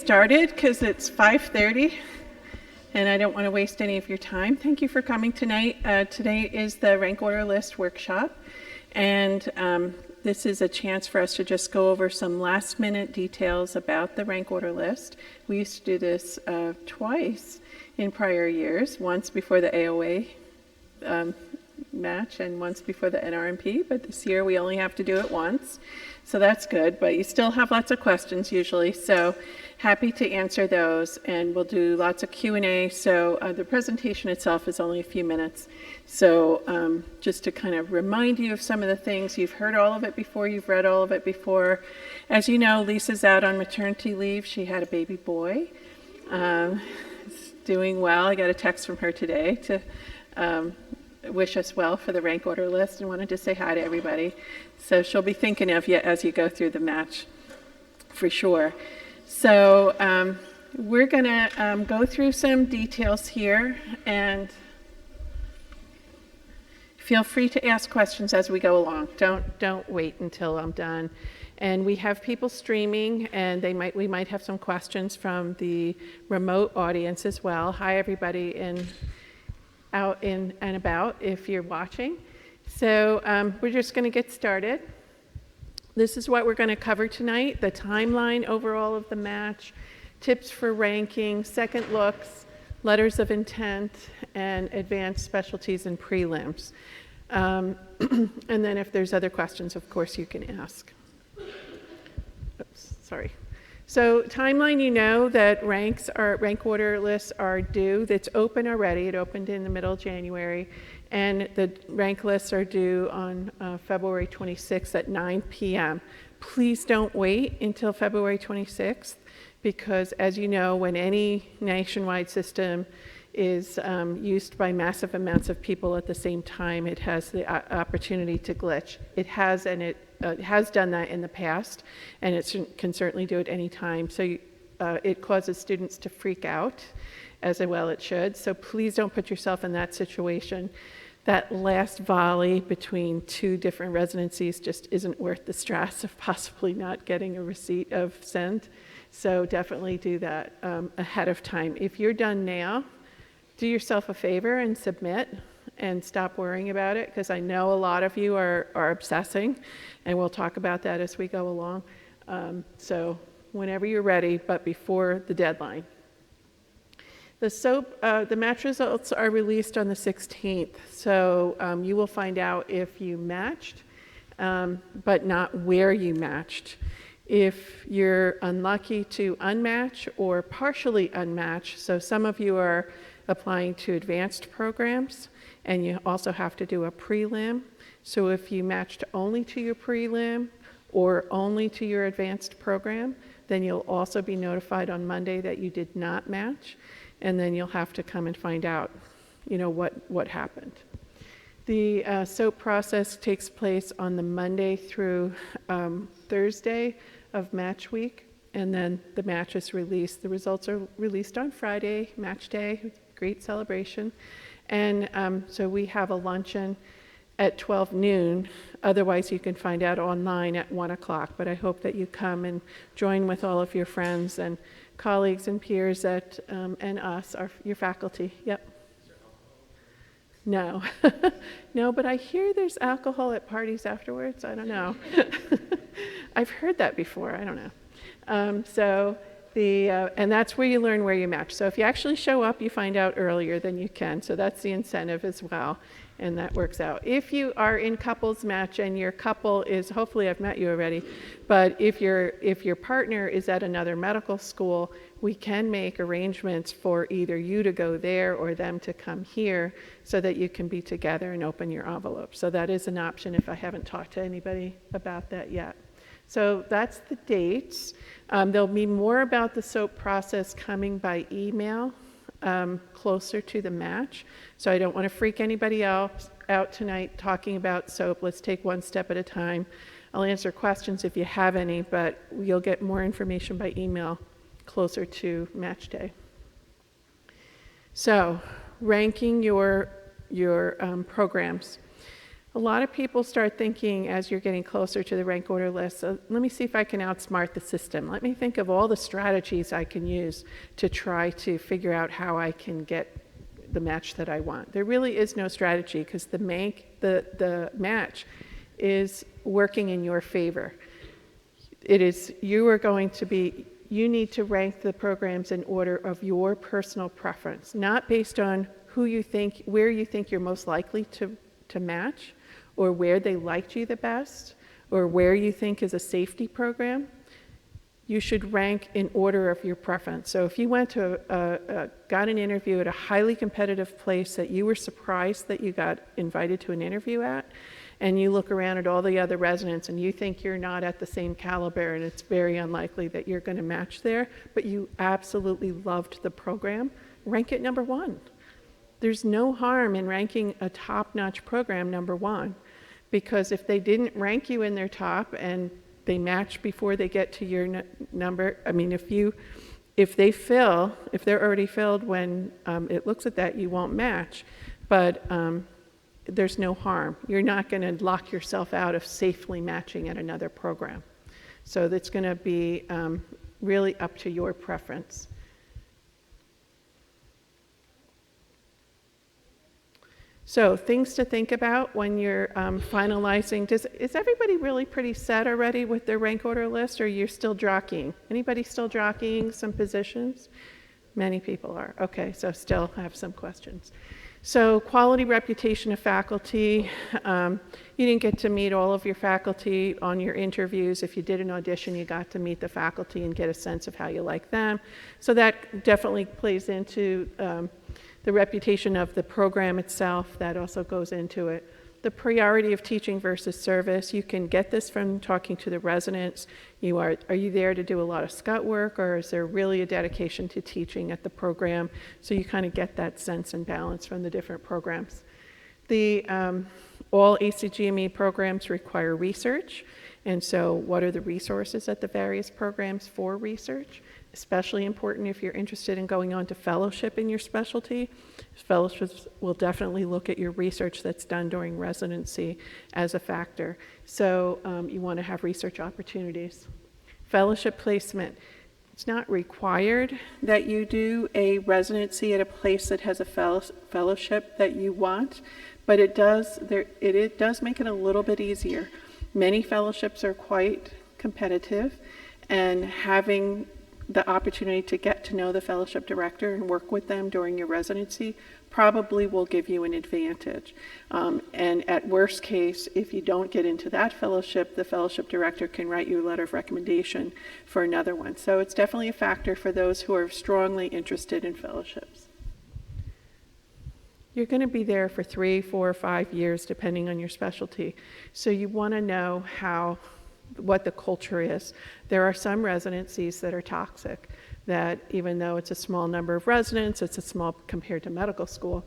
Started because it's 5:30 and I don't want to waste any of your time. Thank you for coming tonight. Today is the rank order list workshop, and this is a chance for us to just go over some last minute details about the rank order list. We used to do this twice in prior years, once before the AOA match and once before the NRMP, but this year we only have to do it once. So that's good, but you still have lots of questions usually, so happy to answer those, and we'll do lots of Q&A. So the presentation itself is only a few minutes. So just to kind of remind you of some of the things, you've heard all of it before, you've read all of it before. As you know, Lisa's out on maternity leave. She had a baby boy. He's doing well. I got a text from her today to wish us well for the rank order list and wanted to say hi to everybody. So she'll be thinking of you as you go through the match for sure. So we're going to go through some details here, and feel free to ask questions as we go along. Don't wait until I'm done. And we have people streaming, and we might have some questions from the remote audience as well. Hi everybody out in and about if you're watching. So we're just going to get started. This is what we're going to cover tonight: the timeline overall of the match, tips for ranking, second looks, letters of intent, and advanced specialties and prelims. And then if there's other questions, of course, you can ask. Oops, sorry. So timeline, you know that rank order lists are due. It's open already. It opened in the middle of January. And the rank lists are due on February 26th at 9 p.m. Please don't wait until February 26th, because as you know, when any nationwide system is used by massive amounts of people at the same time, it has the opportunity to glitch. It has, and it has done that in the past, and it can certainly do it any time. So it causes students to freak out, as well it should. So please don't put yourself in that situation. That last volley between two different residencies just isn't worth the stress of possibly not getting a receipt of send. So definitely do that ahead of time. If you're done now, do yourself a favor and submit and stop worrying about it, because I know a lot of you are obsessing, and we'll talk about that as we go along. So whenever you're ready, but before the deadline. The match results are released on the 16th, so you will find out if you matched, but not where you matched. If you're unlucky to unmatch or partially unmatch, so some of you are applying to advanced programs, and you also have to do a prelim. So if you matched only to your prelim or only to your advanced program, then you'll also be notified on Monday that you did not match, and then you'll have to come and find out, what happened. The SOAP process takes place on the Monday through Thursday of match week, and then the match is released. The results are released on Friday, match day, great celebration. And so we have a luncheon at 12 noon. Otherwise, you can find out online at 1 o'clock. But I hope that you come and join with all of your friends and colleagues and peers and us, your faculty. Yep. No. No, but I hear there's alcohol at parties afterwards. I don't know. I've heard that before. I don't know. And that's where you learn where you match. So if you actually show up, you find out earlier than you can. So that's the incentive as well, and that works out. If you are in couples match and your couple is, hopefully I've met you already, but if your partner is at another medical school, we can make arrangements for either you to go there or them to come here so that you can be together and open your envelope. So that is an option if I haven't talked to anybody about that yet. So that's the dates. There'll be more about the SOAP process coming by email closer to the match. So I don't want to freak anybody else out tonight talking about SOAP. Let's take one step at a time. I'll answer questions if you have any, but you'll get more information by email closer to match day. So ranking your programs. A lot of people start thinking as you're getting closer to the rank order list, so let me see if I can outsmart the system. Let me think of all the strategies I can use to try to figure out how I can get the match that I want. There really is no strategy because the match is working in your favor. You need to rank the programs in order of your personal preference, not based on where you think you're most likely to match, or where they liked you the best, or where you think is a safety program. You should rank in order of your preference. So if you went to got an interview at a highly competitive place that you were surprised that you got invited to an interview at, and you look around at all the other residents and you think you're not at the same caliber and it's very unlikely that you're going to match there, but you absolutely loved the program, rank it number 1. There's no harm in ranking a top-notch program number 1, because if they didn't rank you in their top and they match before they get to your number, I mean, if they're already filled when it looks at that, you won't match. But there's no harm. You're not going to lock yourself out of safely matching at another program. So that's going to be really up to your preference. So things to think about when you're finalizing. Is everybody really pretty set already with their rank order list, or you're still jockeying? Anybody still jockeying some positions? Many people are. Okay, so still have some questions. So quality reputation of faculty. You didn't get to meet all of your faculty on your interviews. If you did an audition, you got to meet the faculty and get a sense of how you like them. So that definitely plays into the reputation of the program itself. That also goes into it. The priority of teaching versus service. You can get this from talking to the residents. Are you there to do a lot of scut work, or is there really a dedication to teaching at the program? So you kind of get that sense and balance from the different programs. All ACGME programs require research, and so what are the resources at the various programs for research? Especially important if you're interested in going on to fellowship in your specialty. Fellowships will definitely look at your research that's done during residency as a factor. So you want to have research opportunities. Fellowship placement. It's not required that you do a residency at a place that has a fellowship that you want, but it does make it a little bit easier. Many fellowships are quite competitive, and having the opportunity to get to know the fellowship director and work with them during your residency probably will give you an advantage. And at worst case, if you don't get into that fellowship, the fellowship director can write you a letter of recommendation for another one. So it's definitely a factor for those who are strongly interested in fellowships. You're going to be there for 3, 4, 5 years, depending on your specialty. So you want to know what the culture is. There are some residencies that are toxic, that even though it's a small number of residents, it's a small, compared to medical school,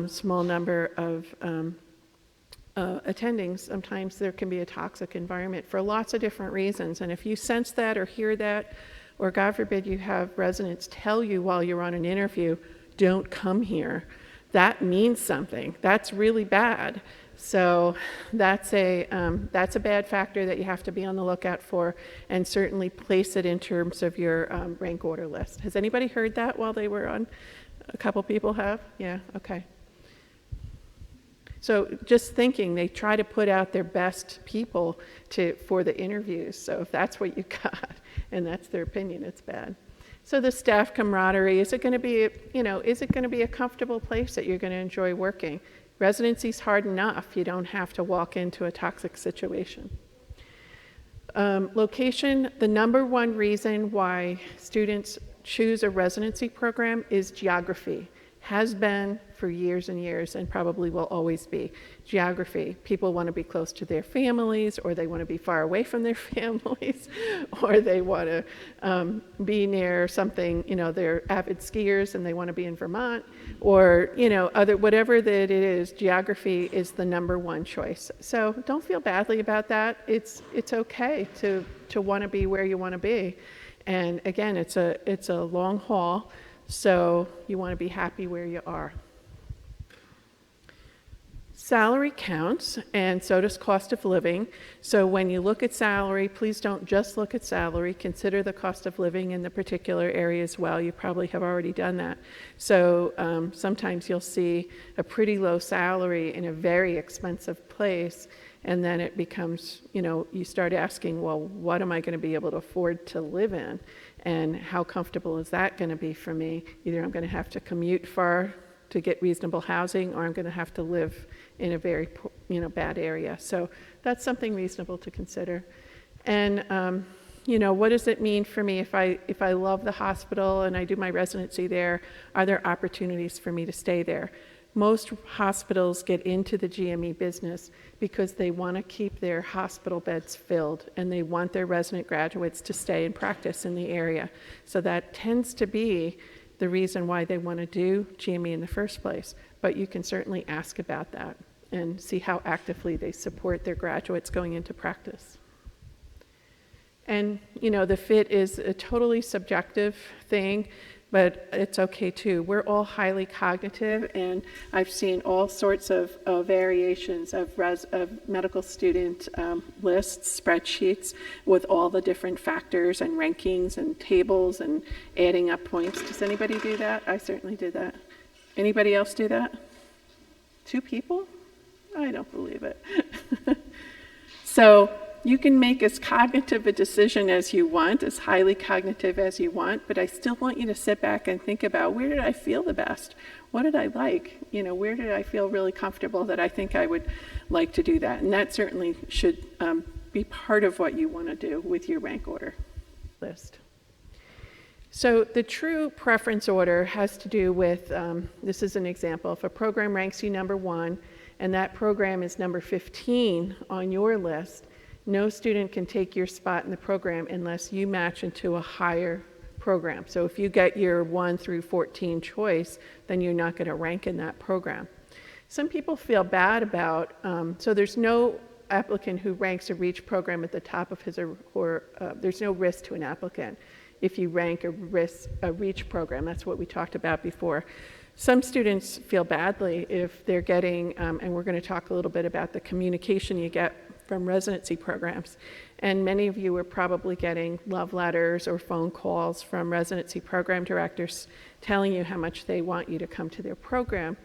small number of attendings, sometimes there can be a toxic environment for lots of different reasons. And if you sense that or hear that, or God forbid you have residents tell you while you're on an interview, don't come here, that means something. That's really bad. So that's a bad factor that you have to be on the lookout for, and certainly place it in terms of your rank order list. Has anybody heard that while they were on? A couple people have? Yeah, okay. So just thinking, they try to put out their best people for the interviews. So if that's what you got, and that's their opinion, it's bad. So the staff camaraderie, is it going to be a comfortable place that you're going to enjoy working? Residency's hard enough. You don't have to walk into a toxic situation. Location, the number one reason why students choose a residency program is geography. Has been for years and years, and probably will always be. Geography. People want to be close to their families, or they want to be far away from their families, or they want to be near something, they're avid skiers and they want to be in Vermont, or, whatever that it is, geography is the number one choice. So don't feel badly about that. It's okay to want to be where you want to be. And again, it's a long haul. So you want to be happy where you are. Salary counts, and so does cost of living. So when you look at salary, please don't just look at salary. Consider the cost of living in the particular area as well. You probably have already done that. So sometimes you'll see a pretty low salary in a very expensive place, and then it becomes, you start asking, well, what am I going to be able to afford to live in? And how comfortable is that going to be for me? Either I'm going to have to commute far to get reasonable housing, or I'm going to have to live in a very bad area. So that's something reasonable to consider. And what does it mean for me if I love the hospital and I do my residency there? Are there opportunities for me to stay there? Most hospitals get into the GME business because they want to keep their hospital beds filled, and they want their resident graduates to stay and practice in the area. So that tends to be the reason why they want to do GME in the first place. But you can certainly ask about that and see how actively they support their graduates going into practice. And the fit is a totally subjective thing, but it's okay too. We're all highly cognitive, and I've seen all sorts of variations of medical student lists, spreadsheets with all the different factors and rankings and tables and adding up points. Does anybody do that? I certainly did that. Anybody else do that? 2 people? I don't believe it. So you can make as cognitive a decision as you want, as highly cognitive as you want, but I still want you to sit back and think about, where did I feel the best? What did I like? Where did I feel really comfortable that I think I would like to do that? And that certainly should be part of what you want to do with your rank order list. So the true preference order has to do with, this is an example, if a program ranks you number 1, and that program is number 15 on your list, no student can take your spot in the program unless you match into a higher program. So if you get your 1 through 14 choice, then you're not going to rank in that program. Some people feel bad about, so there's no applicant who ranks a REACH program at the top of his or there's no risk to an applicant if you rank a REACH program. That's what we talked about before. Some students feel badly if they're getting, and we're going to talk a little bit about the communication you get from residency programs. And many of you are probably getting love letters or phone calls from residency program directors telling you how much they want you to come to their program.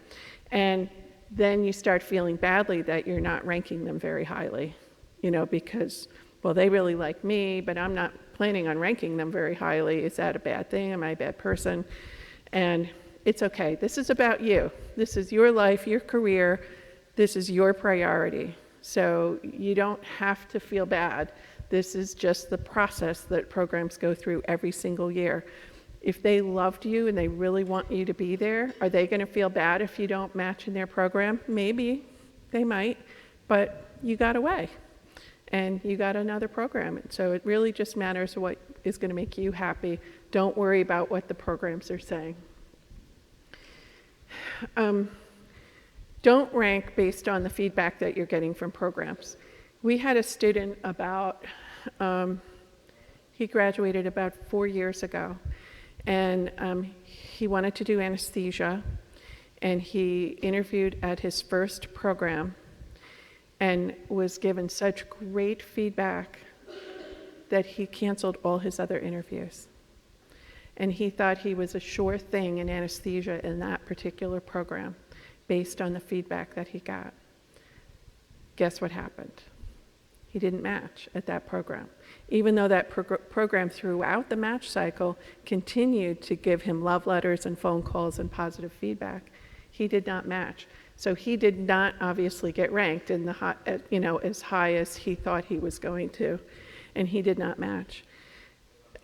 And then you start feeling badly that you're not ranking them very highly, because, well, they really like me, but I'm not planning on ranking them very highly. Is that a bad thing? Am I a bad person? And it's okay. This is about you. This is your life, your career. This is your priority. So you don't have to feel bad. This is just the process that programs go through every single year. If they loved you and they really want you to be there, are they going to feel bad if you don't match in their program? Maybe. They might. But you got away. And you got another program. So it really just matters what is going to make you happy. Don't worry about what the programs are saying. Don't rank based on the feedback that you're getting from programs. We had a student he graduated about 4 years ago, and he wanted to do anesthesia, and he interviewed at his first program and was given such great feedback that he canceled all his other interviews. And he thought he was a sure thing in anesthesia in that particular program, based on the feedback that he got. Guess what happened? He didn't match at that program. Even though that program throughout the match cycle continued to give him love letters and phone calls and positive feedback, he did not match. So he did not obviously get ranked in the as high as he thought he was going to, and he did not match.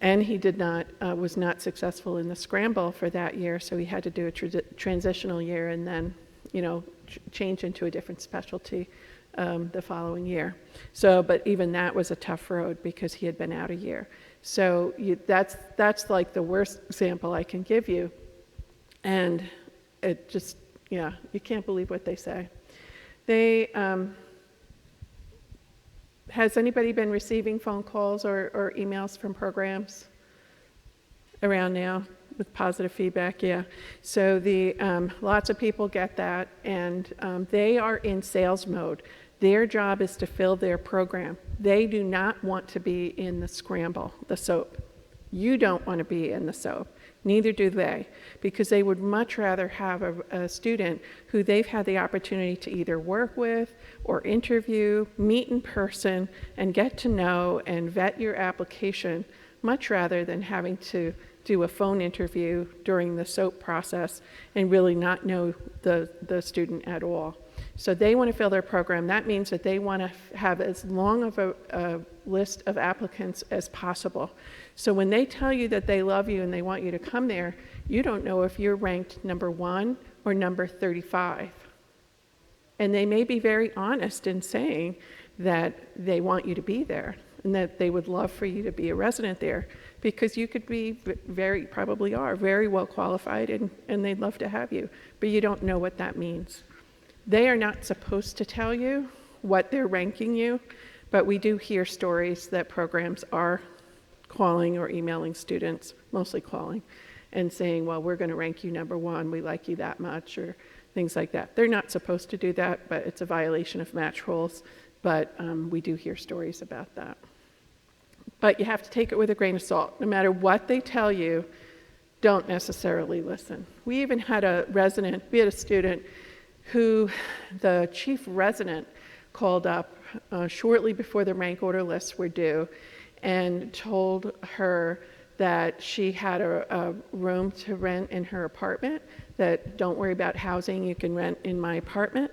And he was not successful in the scramble for that year, so he had to do a transitional year and then change into a different specialty the following year. So, but even that was a tough road because he had been out a year. So that's like the worst example I can give you. And it just, you can't believe what they say. Has anybody been receiving phone calls or emails from programs around now? with positive feedback, yeah. So lots of people get that, and they are in sales mode. Their job is to fill their program. They do not want to be in the scramble, the SOAP. You don't want to be in the SOAP. Neither do they, because they would much rather have a student who they've had the opportunity to either work with or interview, meet in person, and get to know and vet your application, much rather than having to do a phone interview during the SOAP process and really not know the student at all. So they want to fill their program. That means that they want to have as long of a list of applicants as possible. So when they tell you that they love you and they want you to come there, you don't know if you're ranked number 1 or number 35. And they may be very honest in saying that they want you to be there and that they would love for you to be a resident there, because you could be probably are very well qualified, and they'd love to have you, but you don't know what that means. They are not supposed to tell you what they're ranking you, but we do hear stories that programs are calling or emailing students, mostly calling, and saying, well, we're going to rank you number 1, we like you that much, or things like that. They're not supposed to do that, but it's a violation of match rules, but we do hear stories about that. But you have to take it with a grain of salt. No matter what they tell you, don't necessarily listen. We even had a student who the chief resident called up shortly before the rank order lists were due and told her that she had a room to rent in her apartment, that don't worry about housing, you can rent in my apartment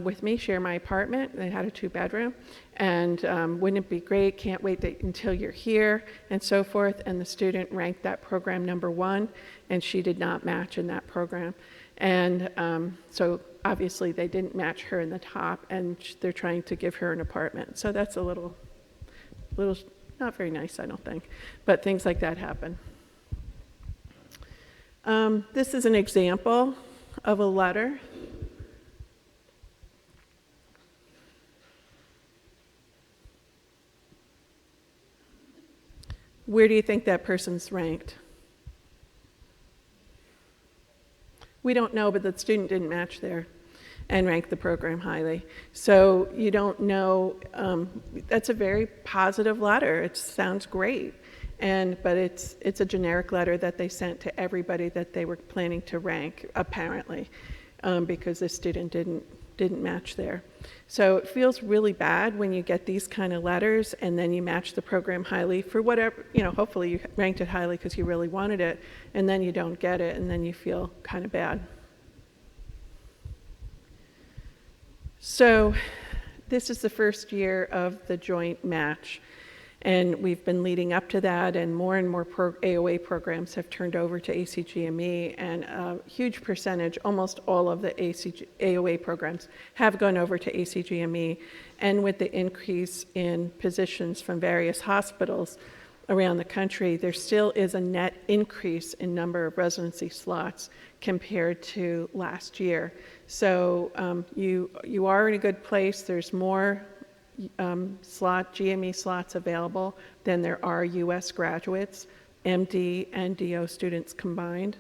with me, share my apartment. They had a 2-bedroom, and wouldn't it be great, can't wait until you're here, and so forth. And the student ranked that program number 1, and she did not match in that program. And so obviously they didn't match her in the top, and they're trying to give her an apartment. So that's a little not very nice, I don't think, but things like that happen. This is an example of a letter. Where do you think that person's ranked? We don't know, but the student didn't match there and ranked the program highly. So you don't know, that's a very positive letter. It sounds great, but it's a generic letter that they sent to everybody that they were planning to rank, apparently, because the student didn't match there. So it feels really bad when you get these kind of letters and then you match the program highly for whatever, hopefully you ranked it highly because you really wanted it, and then you don't get it, and then you feel kind of bad. So this is the first year of the joint match, and we've been leading up to that, and more AOA programs have turned over to ACGME, and a huge percentage, almost all of the AOA programs have gone over to ACGME, and with the increase in positions from various hospitals around the country, there still is a net increase in number of residency slots compared to last year. So you are in a good place. There's more GME slots available than there are US graduates, MD and DO students combined.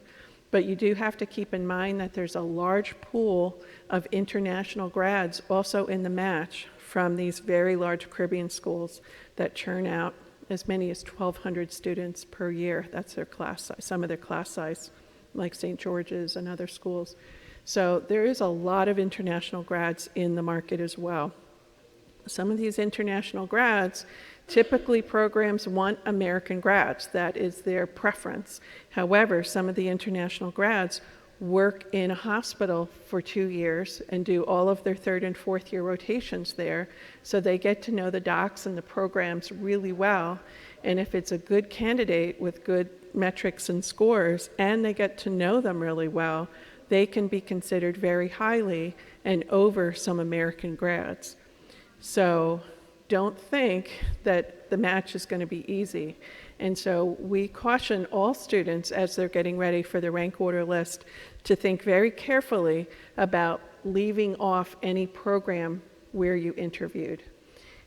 But you do have to keep in mind that there's a large pool of international grads also in the match from these very large Caribbean schools that churn out as many as 1,200 students per year. That's their class size, some of their class size, like St. George's and other schools. So there is a lot of international grads in the market as well. Some of these international grads, typically programs want American grads. That is their preference. However, some of the international grads work in a hospital for 2 years and do all of their 3rd and 4th year rotations there, so they get to know the docs and the programs really well. And if it's a good candidate with good metrics and scores, and they get to know them really well, they can be considered very highly and over some American grads. So don't think that the match is going to be easy. And so we caution all students as they're getting ready for the rank order list to think very carefully about leaving off any program where you interviewed.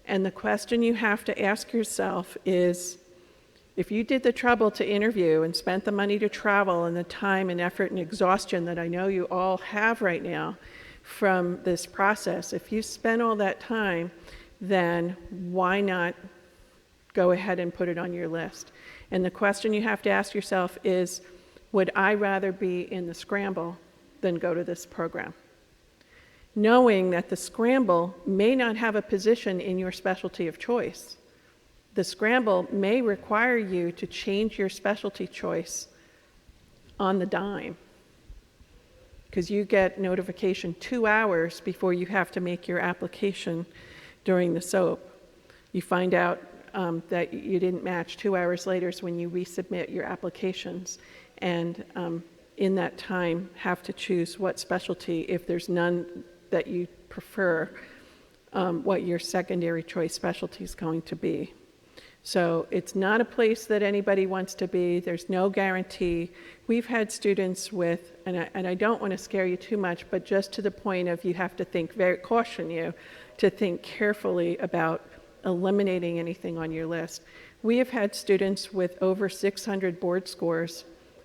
And the question you have to ask yourself is, If you did the trouble to interview and spent the money to travel and the time and effort and exhaustion that I know you all have right now from this process, if you spent all that time, then why not go ahead and put it on your list? And the question you have to ask yourself is, would I rather be in the scramble than go to this program? Knowing that the scramble may not have a position in your specialty of choice. The scramble may require you to change your specialty choice on the dime, because you get notification 2 hours before you have to make your application during the SOAP. You find out that you didn't match 2 hours later is when you resubmit your applications, and in that time have to choose what specialty, if there's none that you prefer, what your secondary choice specialty is going to be. So it's not a place that anybody wants to be. There's no guarantee. We've had students with, and I don't want to scare you too much, but just to the point of you have to think, caution you to think carefully about eliminating anything on your list. We have had students with over 600 board scores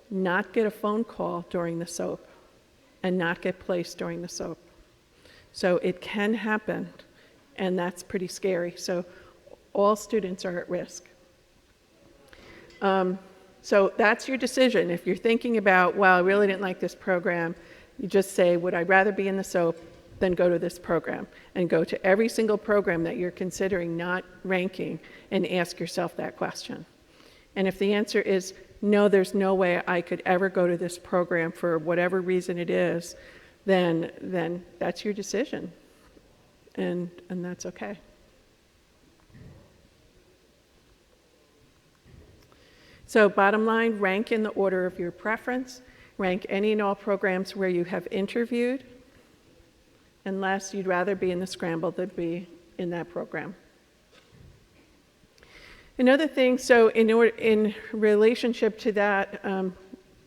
not get a phone call during the SOAP and not get placed during the SOAP. So it can happen, and that's pretty scary. So all students are at risk. So that's your decision. If you're thinking about, well, I really didn't like this program, you just say, would I rather be in the SOAP than go to this program? And go to every single program that you're considering not ranking and ask yourself that question. And if the answer is, no, there's no way I could ever go to this program for whatever reason it is, then that's your decision. And that's okay. So bottom line, rank in the order of your preference. Rank any and all programs where you have interviewed, unless you'd rather be in the scramble than be in that program. Another thing, so in relationship to that,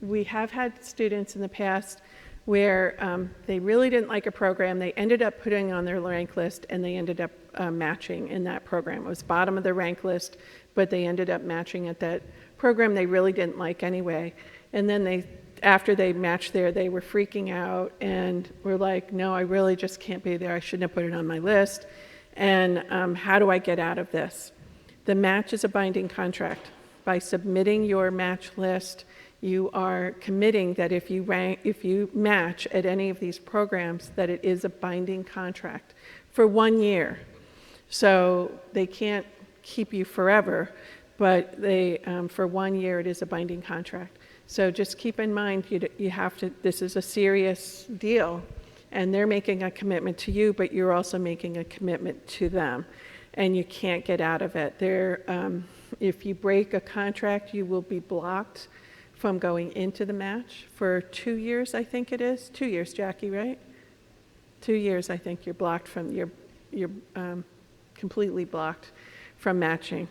we have had students in the past where they really didn't like a program. They ended up putting on their rank list, and they ended up matching in that program. It was bottom of the rank list, but they ended up matching at that program they really didn't like anyway. And then after they matched there, they were freaking out and were like, no, I really just can't be there. I shouldn't have put it on my list. And how do I get out of this? The match is a binding contract. By submitting your match list, you are committing that if you match at any of these programs, that it is a binding contract for 1 year. So they can't keep you forever, but for 1 year it is a binding contract. So just keep in mind, you have to, this is a serious deal, and they're making a commitment to you, but you're also making a commitment to them, and you can't get out of it. If you break a contract, you will be blocked from going into the match for 2 years, I think it is. 2 years, Jackie, right? 2 years, I think you're blocked from, you're completely blocked from matching.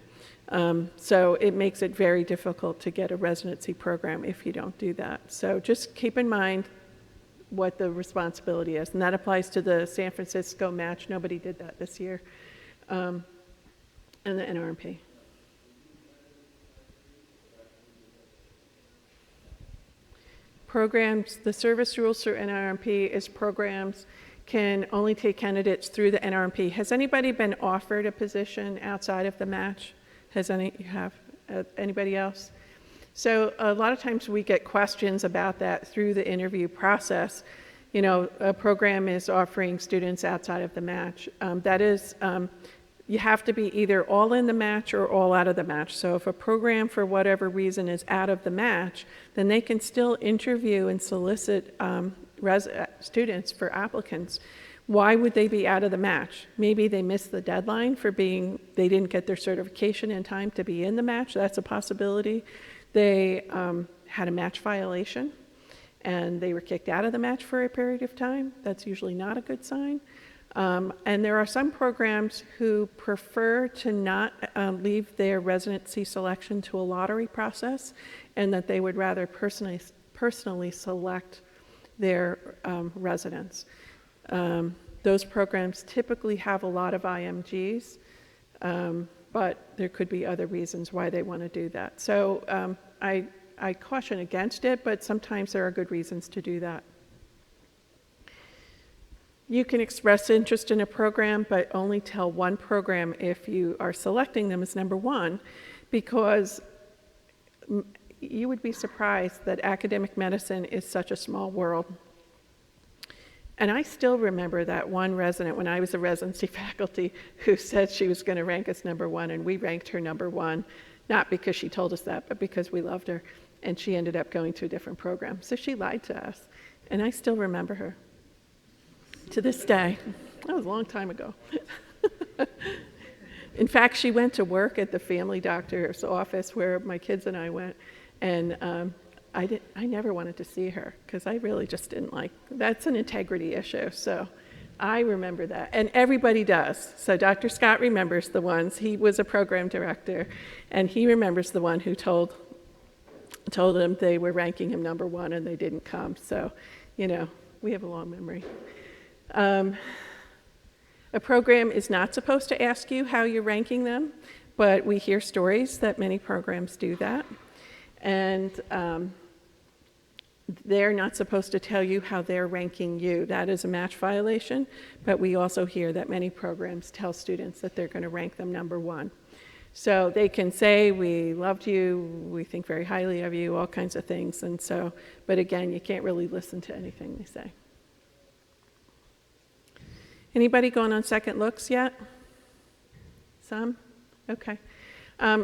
So it makes it very difficult to get a residency program if you don't do that. So just keep in mind what the responsibility is. And that applies to the San Francisco match. Nobody did that this year. And the NRMP. Programs, the service rules for NRMP is programs can only take candidates through the NRMP. Has anybody been offered a position outside of the match? Anybody else? So a lot of times we get questions about that through the interview process. You know, a program is offering students outside of the match. That is, you have to be either all in the match or all out of the match. So if a program for whatever reason is out of the match, then they can still interview and solicit students for applicants. Why would they be out of the match? Maybe they missed the deadline they didn't get their certification in time to be in the match. That's a possibility. They had a match violation and they were kicked out of the match for a period of time. That's usually not a good sign. And there are some programs who prefer to not leave their residency selection to a lottery process, and that they would rather personally select their residents. Those programs typically have a lot of IMGs, but there could be other reasons why they want to do that. So I caution against it, but sometimes there are good reasons to do that. You can express interest in a program, but only tell one program if you are selecting them as number one, because you would be surprised that academic medicine is such a small world. And I still remember that one resident when I was a residency faculty who said she was going to rank us number one, and we ranked her number one, not because she told us that, but because we loved her, and she ended up going to a different program. So she lied to us, and I still remember her to this day. That was a long time ago. In fact, she went to work at the family doctor's office where my kids and I went, and I never wanted to see her because I really just didn't like, that's an integrity issue. So I remember that, and everybody does. So Dr. Scott remembers the ones, he was a program director, and he remembers the one who told them they were ranking him number one and they didn't come. So, you know, we have a long memory. A program is not supposed to ask you how you're ranking them, but we hear stories that many programs do that. And they're not supposed to tell you how they're ranking you. That is a match violation, but we also hear that many programs tell students that they're going to rank them number one. So they can say, we loved you, we think very highly of you, all kinds of things. And so, but again, you can't really listen to anything they say. Anybody going on second looks yet? Some? Okay.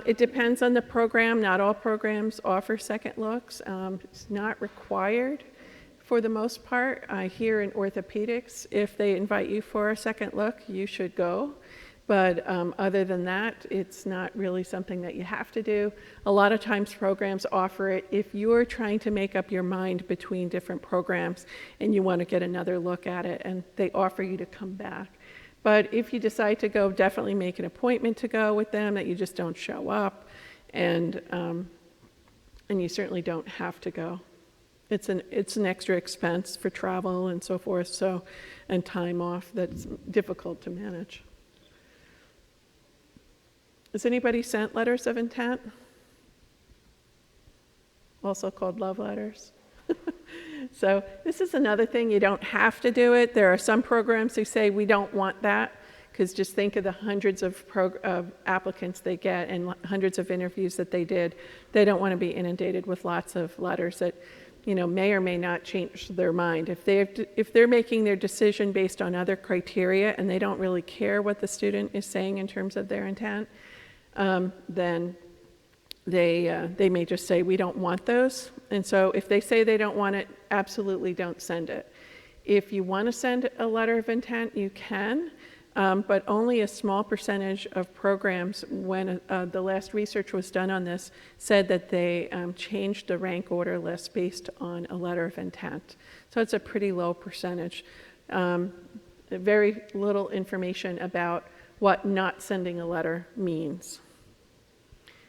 It depends on the program. Not all programs offer second looks. It's not required for the most part. I hear in orthopedics, if they invite you for a second look, you should go. But other than that, it's not really something that you have to do. A lot of times programs offer it if you're trying to make up your mind between different programs and you want to get another look at it, and they offer you to come back. But if you decide to go, definitely make an appointment to go with them, that you just don't show up, and you certainly don't have to go. It's an extra expense for travel and so forth, so, and time off that's difficult to manage. Has anybody sent letters of intent? Also called love letters. So this is another thing, you don't have to do it. There are some programs who say we don't want that, because just think of the hundreds of applicants they get and hundreds of interviews that they did. They don't want to be inundated with lots of letters that, you know, may or may not change their mind. If they're making their decision based on other criteria and they don't really care what the student is saying in terms of their intent, then they may just say, we don't want those. And so if they say they don't want it, absolutely don't send it. If you want to send a letter of intent, you can, but only a small percentage of programs, when the last research was done on this, said that they changed the rank order list based on a letter of intent. So it's a pretty low percentage. Very little information about what not sending a letter means.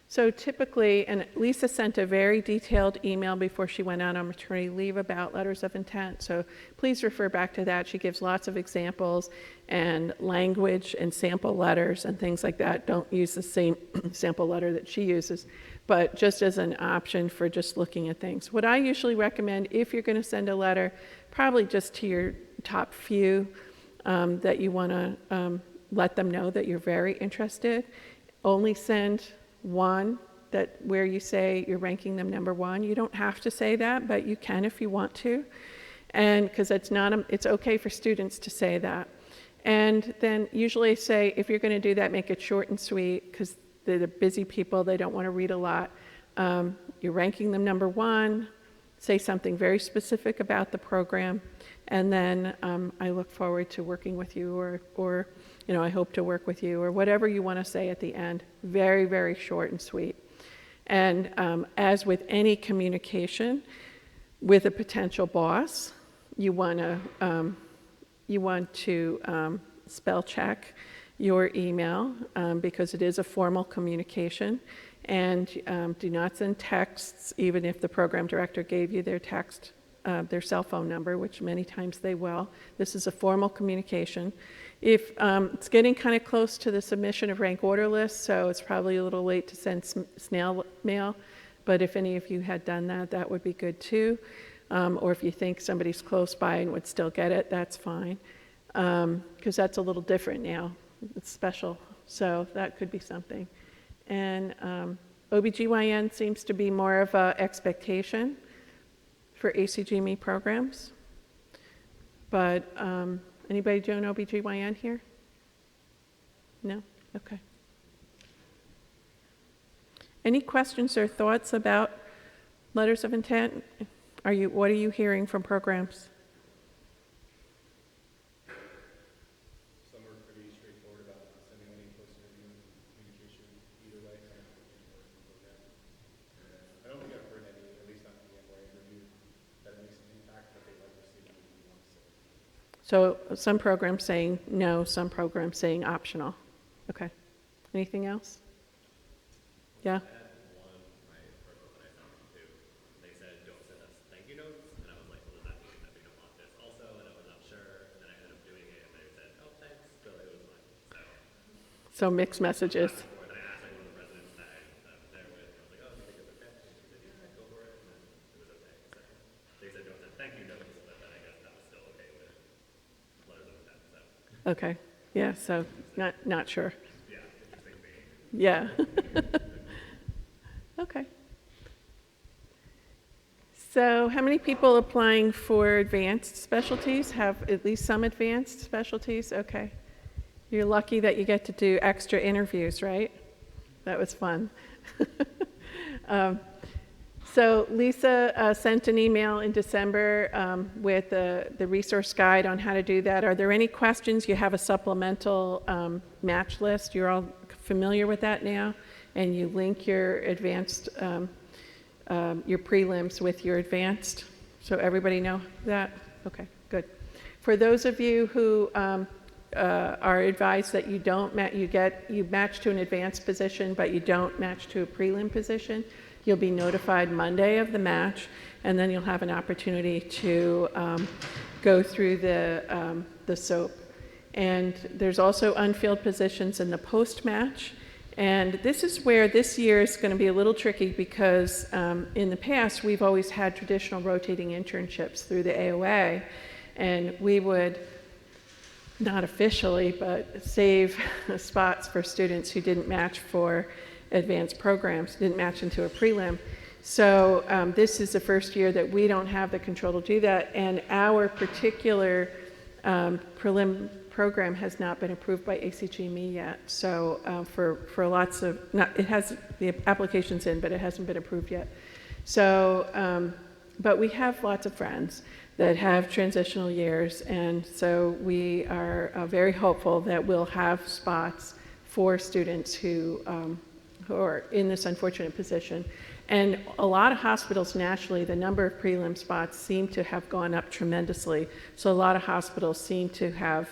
So typically, and Lisa sent a very detailed email before she went out on maternity leave about letters of intent, so please refer back to that. She gives lots of examples and language and sample letters and things like that. Don't use the same sample letter that she uses, but just as an option for just looking at things. What I usually recommend, if you're going to send a letter, probably just to your top few that you want to let them know that you're very interested. Only send one where you say you're ranking them number one. You don't have to say that, but you can if you want to, and because it's okay for students to say that. And then usually I say, if you're going to do that, make it short and sweet, because they're busy people, they don't want to read a lot. You're ranking them number one. Say something very specific about the program, and then I look forward to working with you, or you know, I hope to work with you, or whatever you want to say at the end. Very, very short and sweet. And as with any communication with a potential boss, you want to spell check your email because it is a formal communication. And do not send texts, even if the program director gave you their text, their cell phone number, which many times they will. This is a formal communication. If it's getting kind of close to the submission of rank order lists, so it's probably a little late to send snail mail, but if any of you had done that, that would be good too. Or if you think somebody's close by and would still get it, that's fine. Because that's a little different now. It's special, so that could be something. And OBGYN seems to be more of an expectation for ACGME programs. But anybody doing OBGYN here? No? Okay. Any questions or thoughts about letters of intent? What are you hearing from programs? Some are pretty straightforward about not sending any post-interview communication either way. I don't think I've heard any, at least not in the MOA interview, that makes an impact, but they'd like to see what you want to say. So some programs saying no, some programs saying optional. Okay. Anything else? Yeah? I had one, my first one that I sent them to, they said, don't send us thank you notes. And I was like, well, does that mean that we don't want this also? And I was not sure. And then I ended up doing it, and they said, oh, thanks. So it was fine. So mixed messages. And then I asked like one of the residents that I was there with, and I was like, oh, do you think it's okay? And she said, yeah, go for it. And then it was okay. So they said, don't send thank you notes, but then I guess that was still okay with letters of intent. So Okay. Yeah, so not sure. yeah, interesting behavior. Yeah. Okay. So how many people applying for advanced specialties have at least some advanced specialties? Okay. You're lucky that you get to do extra interviews, right? That was fun. So Lisa sent an email in December with the resource guide on how to do that. Are there any questions? You have a supplemental match list. You're all familiar with that now? And you link your advanced, your prelims with your advanced. So everybody know that? Okay, good. For those of you who are advised that you don't you match to an advanced position, but you don't match to a prelim position, you'll be notified Monday of the match, and then you'll have an opportunity to go through the SOAP. And there's also unfilled positions in the post-match. And this is where this year is going to be a little tricky because in the past we've always had traditional rotating internships through the AOA, and we would, not officially, but save spots for students who didn't match for advanced programs, didn't match into a prelim. So this is the first year that we don't have the control to do that, and our particular prelim program has not been approved by ACGME yet. So for lots of, it has the applications in, but it hasn't been approved yet. So, but we have lots of friends that have transitional years, and so we are very hopeful that we'll have spots for students who are in this unfortunate position. And a lot of hospitals nationally, the number of prelim spots seem to have gone up tremendously. So a lot of hospitals seem to have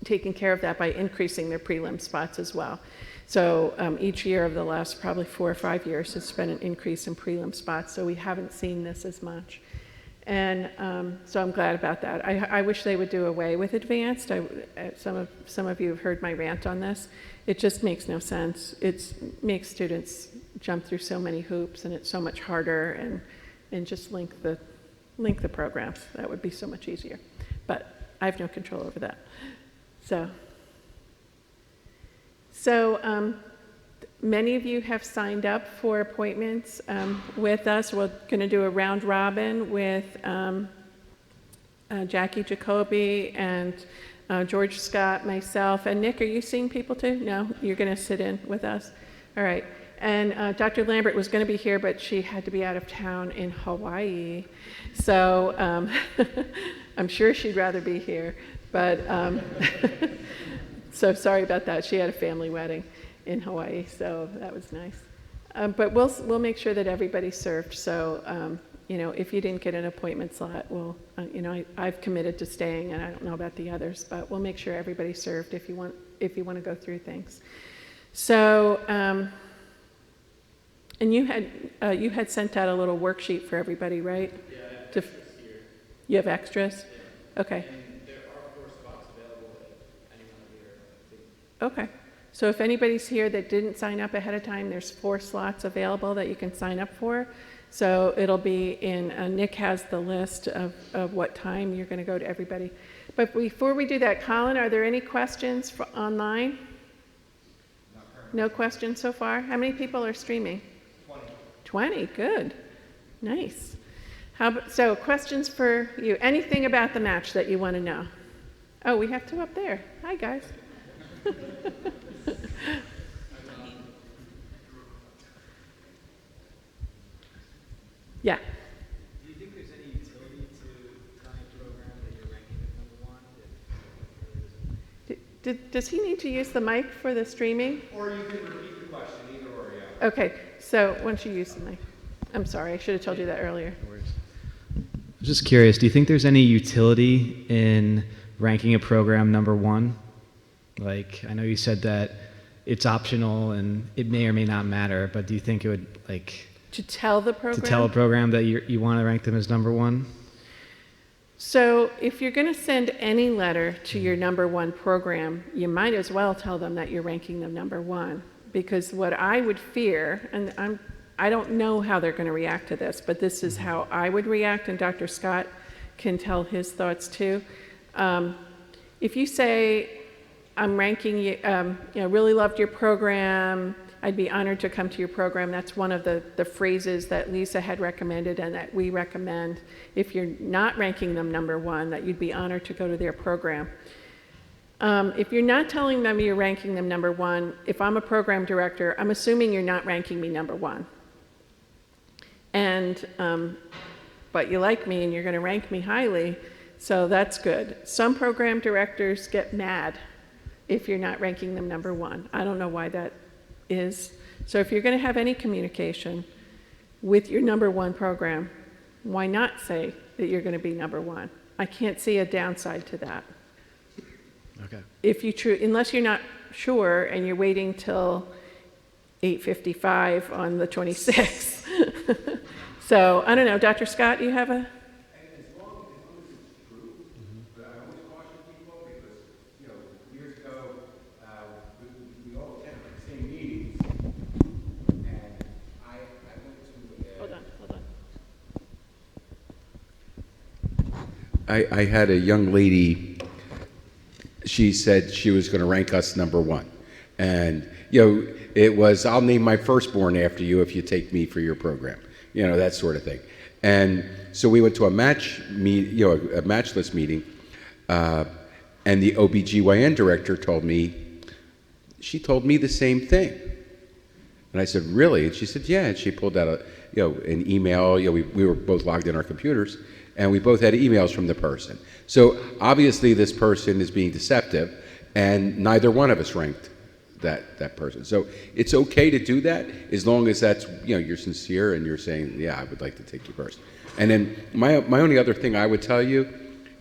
taken care of that by increasing their prelim spots as well. So each year of the last probably 4 or 5 years, it's been an increase in prelim spots. So we haven't seen this as much. And so I'm glad about that. I wish they would do away with advanced. Some of you have heard my rant on this. It just makes no sense. It makes students jump through so many hoops, and it's so much harder. And just link the programs. That would be so much easier. But I have no control over that. So many of you have signed up for appointments with us. We're going to do a round robin with Jackie Jacoby and George Scott, myself, and Nick. Are you seeing people too? No? You're going to sit in with us? All right. And Dr. Lambert was going to be here, but she had to be out of town in Hawaii. So I'm sure she'd rather be here. But so sorry about that. She had a family wedding in Hawaii, so that was nice. But we'll make sure that everybody's served. So if you didn't get an appointment slot, I've committed to staying, and I don't know about the others, but we'll make sure everybody's served if you want to go through things. So and you had sent out a little worksheet for everybody, right? Yeah, I have extras here. You have extras? Yeah. Okay. And there are 4 spots available Okay. So if anybody's here that didn't sign up ahead of time, there's 4 slots available that you can sign up for. So it'll be in, Nick has the list of what time you're going to go to everybody. But before we do that, Colin, are there any questions for online? No questions so far? How many people are streaming? 20. 20, good. Nice. So questions for you. Anything about the match that you want to know? Oh, we have 2 up there. Hi, guys. Yeah. Do you think there's any utility to telling a program that you're ranking at number 1? Does he need to use the mic for the streaming? Or you can repeat the question, either or, yeah. Okay, so why don't you use the mic? I'm sorry, I should have told you that earlier. I'm just curious, do you think there's any utility in ranking a program number 1? Like, I know you said that it's optional and it may or may not matter, but do you think it would, like... To tell the program? To tell a program that you want to rank them as number 1? So if you're going to send any letter to your number 1 program, you might as well tell them that you're ranking them number 1. Because what I would fear, and I don't know how they're going to react to this, but this is how I would react, and Dr. Scott can tell his thoughts too. If you say, I'm ranking you, really loved your program, I'd be honored to come to your program. That's one of the phrases that Lisa had recommended and that we recommend. If you're not ranking them number 1, that you'd be honored to go to their program. If you're not telling them you're ranking them number 1, if I'm a program director, I'm assuming you're not ranking me number 1. And, but you like me and you're going to rank me highly, so that's good. Some program directors get mad if you're not ranking them number 1. I don't know why that is. So if you're going to have any communication with your number 1 program, why not say that you're going to be number 1? I can't see a downside to that. Okay. If you unless you're not sure and you're waiting till 8:55 on the 26th. So I don't know, Dr. Scott, you have a? As long as it's true, but I always caution people because, years ago, we all attended the same meetings, and I went to Hold on. I had a young lady, she said she was going to rank us number 1. And, it was, I'll name my firstborn after you if you take me for your program, that sort of thing. And so we went to a match list meeting, and the OBGYN director told me the same thing. And I said, really? And she said, yeah. And she pulled out an email. We were both logged in our computers, and we both had emails from the person. So obviously this person is being deceptive, and neither one of us ranked that person. So it's okay to do that as long as that's, you're sincere and you're saying, yeah, I would like to take you first. And then my only other thing I would tell you,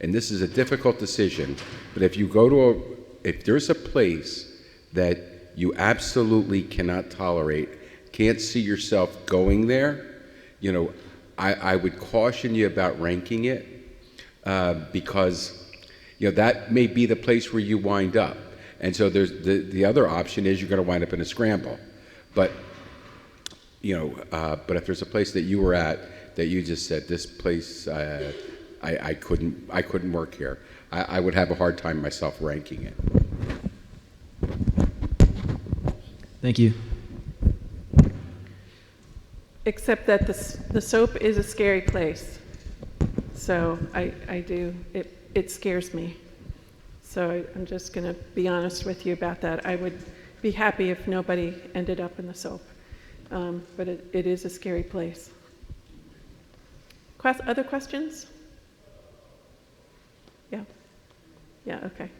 and this is a difficult decision, but if you go if there's a place that you absolutely cannot tolerate, can't see yourself going there, I would caution you about ranking it, because that may be the place where you wind up. And so there's the other option is you're going to wind up in a scramble. But but if there's a place that you were at that you just said, this place I couldn't work here, I would have a hard time myself ranking it. Thank you. Except that the SOAP is a scary place. So it scares me. So I'm just going to be honest with you about that. I would be happy if nobody ended up in the SOAP. But it is a scary place. Other questions? Yeah. Yeah, okay.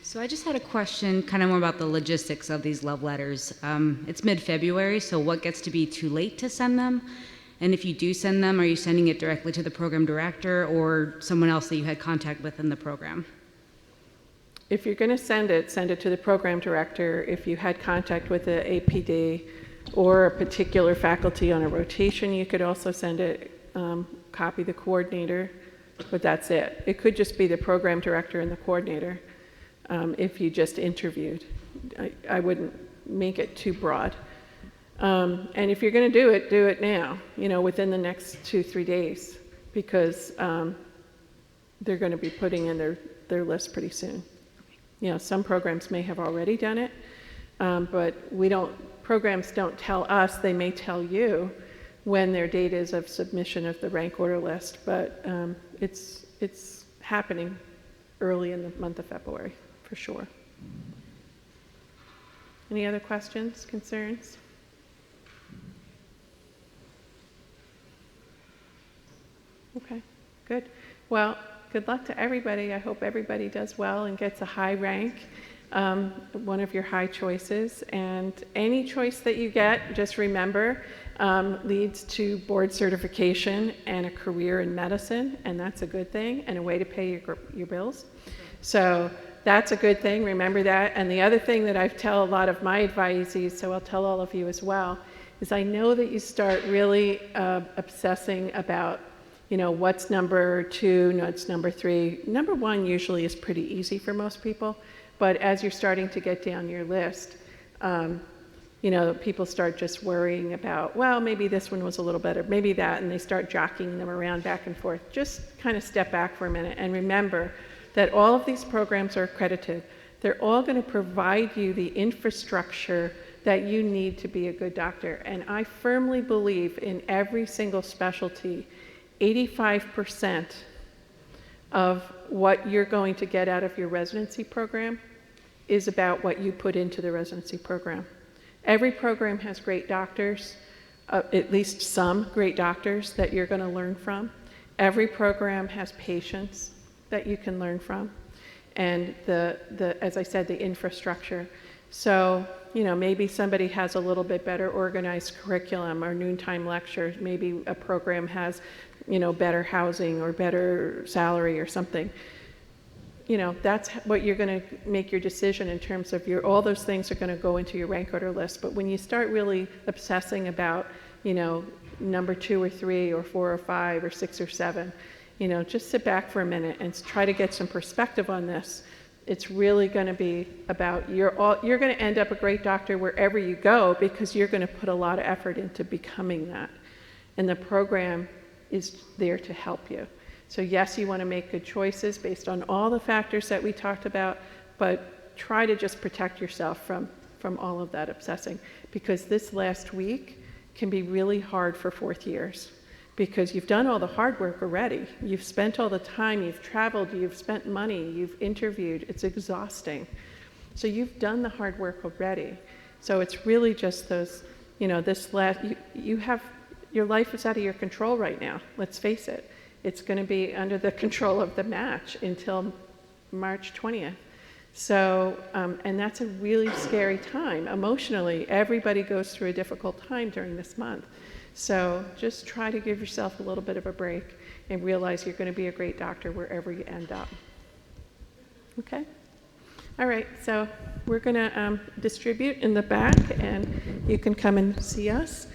So I just had a question kind of more about the logistics of these love letters. It's mid-February, so what gets to be too late to send them? And if you do send them, are you sending it directly to the program director or someone else that you had contact with in the program? If you're going to send it to the program director. If you had contact with the APD or a particular faculty on a rotation, you could also send it, copy the coordinator but that's it. It could just be the program director and the coordinator if you just interviewed. I wouldn't make it too broad. And if you're going to do it now, within the next 2-3 days, because they're going to be putting in their list pretty soon. Some programs may have already done it, but programs don't tell us, they may tell you when their date is of submission of the rank order list, but it's happening early in the month of February, for sure. Any other questions, concerns? Okay, good. Well, good luck to everybody. I hope everybody does well and gets a high rank, one of your high choices. And any choice that you get, just remember, leads to board certification and a career in medicine, and that's a good thing, and a way to pay your bills. So that's a good thing. Remember that. And the other thing that I tell a lot of my advisees, so I'll tell all of you as well, is I know that you start really obsessing about what's number 2, what's number 3. Number 1 usually is pretty easy for most people, but as you're starting to get down your list, people start just worrying about, well, maybe this one was a little better, maybe that, and they start jockeying them around back and forth. Just kind of step back for a minute and remember that all of these programs are accredited. They're all going to provide you the infrastructure that you need to be a good doctor. And I firmly believe in every single specialty, 85% of what you're going to get out of your residency program is about what you put into the residency program. Every program has great doctors, at least some great doctors that you're going to learn from. Every program has patients that you can learn from, and as I said, the infrastructure. So, maybe somebody has a little bit better organized curriculum or noontime lectures. Maybe a program has better housing or better salary or something. That's what you're going to make your decision in terms of all those things are going to go into your rank order list. But when you start really obsessing about, number 2 or 3 or 4 or 5 or 6 or 7, just sit back for a minute and try to get some perspective on this. It's really going to be about you're going to end up a great doctor wherever you go because you're going to put a lot of effort into becoming that. And the program is there to help you. So yes, you want to make good choices based on all the factors that we talked about, but try to just protect yourself from all of that obsessing, because this last week can be really hard for fourth years because you've done all the hard work already. You've spent all the time, you've traveled, you've spent money, you've interviewed. It's exhausting. So you've done the hard work already. So it's really just those, your life is out of your control right now. Let's face it. It's going to be under the control of the match until March 20th. So, and that's a really scary time. Emotionally, everybody goes through a difficult time during this month. So just try to give yourself a little bit of a break and realize you're going to be a great doctor wherever you end up. Okay? All right, so we're going to distribute in the back, and you can come and see us.